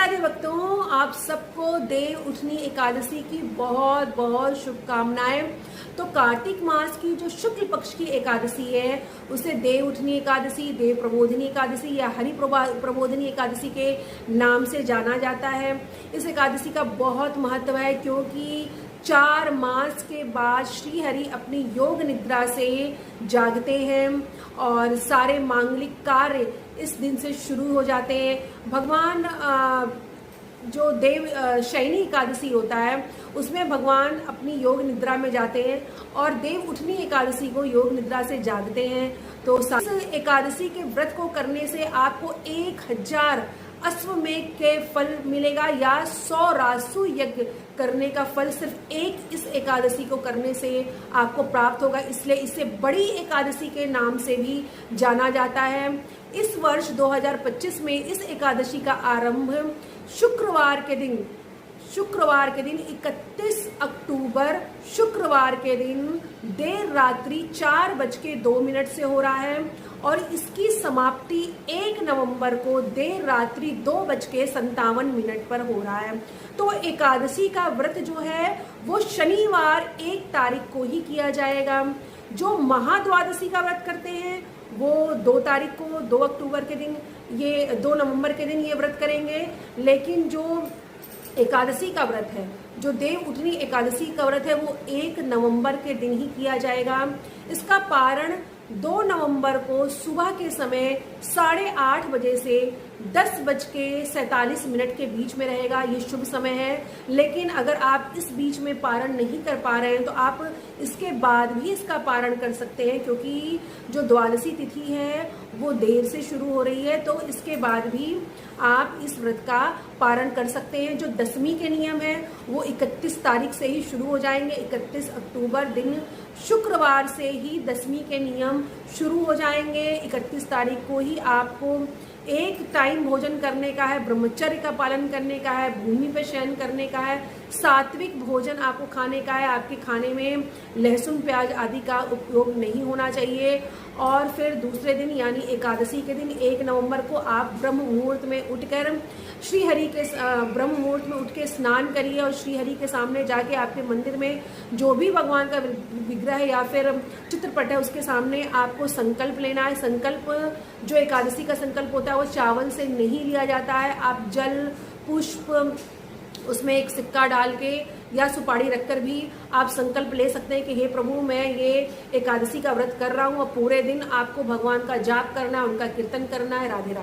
राधे भक्तों, आप सबको देव उठनी एकादशी की बहुत बहुत शुभकामनाएं। तो कार्तिक मास की जो शुक्ल पक्ष की एकादशी है उसे देव उठनी एकादशी, देव प्रबोधिनी एकादशी या हरि प्रबोधिनी एकादशी के नाम से जाना जाता है। इस एकादशी का बहुत महत्व है क्योंकि 4 मास के बाद श्री हरि अपनी योग निद्रा से जागते हैं और सारे मांगलिक कार्य इस दिन से शुरू हो जाते हैं। भगवान जो देव शयनी एकादशी होता है उसमें भगवान अपनी योग निद्रा में जाते हैं और देव उठनी एकादशी को योग निद्रा से जागते हैं। तो इस एकादशी के व्रत को करने से आपको 1000 अश्वमेघ के फल मिलेगा या 100 रासु यज्ञ करने का फल सिर्फ एक इस एकादशी को करने से आपको प्राप्त होगा। इसलिए इसे बड़ी एकादशी के नाम से भी जाना जाता है। इस वर्ष 2025 में इस एकादशी का आरंभ शुक्रवार के दिन 31 अक्टूबर शुक्रवार के दिन देर रात्रि 4:02 से हो रहा है और इसकी समाप्ति 1 नवंबर को देर रात्रि 2:57 पर हो रहा है। तो एकादशी का व्रत जो है वो शनिवार 1 तारीख को ही किया जाएगा। जो महाद्वादशी का व्रत करते हैं वो 2 तारीख को 2 अक्टूबर के दिन, ये 2 नवंबर के दिन ये व्रत करेंगे। लेकिन जो एकादशी का व्रत है, जो देव उठनी एकादशी का व्रत है, वो 1 नवंबर के दिन ही किया जाएगा। इसका पारण 2 नवंबर को सुबह के समय 8:30 बजे से 10:47 के बीच में रहेगा। ये शुभ समय है। लेकिन अगर आप इस बीच में पारण नहीं कर पा रहे हैं तो आप इसके बाद भी इसका पारण कर सकते हैं क्योंकि जो द्वादशी तिथि है वो देर से शुरू हो रही है। तो इसके बाद भी आप इस व्रत का पारण कर सकते हैं। जो दशमी के नियम है वो 31 तारीख से ही शुरू हो जाएंगे। 31 अक्टूबर दिन शुक्रवार से ही दशमी के नियम शुरू हो जाएंगे। 31 तारीख को ही आपको एक टाइम भोजन करने का है, ब्रह्मचर्य का पालन करने का है, भूमि पर शयन करने का है, सात्विक भोजन आपको खाने का है। आपके खाने में लहसुन प्याज आदि का उपयोग नहीं होना चाहिए। और फिर दूसरे दिन यानी एकादशी के दिन 1 नवंबर को आप ब्रह्म मुहूर्त में उठकर श्री हरि के ब्रह्म मुहूर्त में उठ के स्नान करिए और श्री हरि के सामने जाके आपके मंदिर में जो भी भगवान का विग्रह या फिर चित्रपट है उसके सामने आपको संकल्प लेना है। संकल्प जो एकादशी का संकल्प होता है वो चावल से नहीं लिया जाता है। आप जल, पुष्प, उसमें एक सिक्का डाल के या सुपारी रखकर भी आप संकल्प ले सकते हैं कि हे प्रभु, मैं ये एकादशी का व्रत कर रहा हूँ और पूरे दिन आपको भगवान का जाप करना है, उनका कीर्तन करना है। राधे राधे।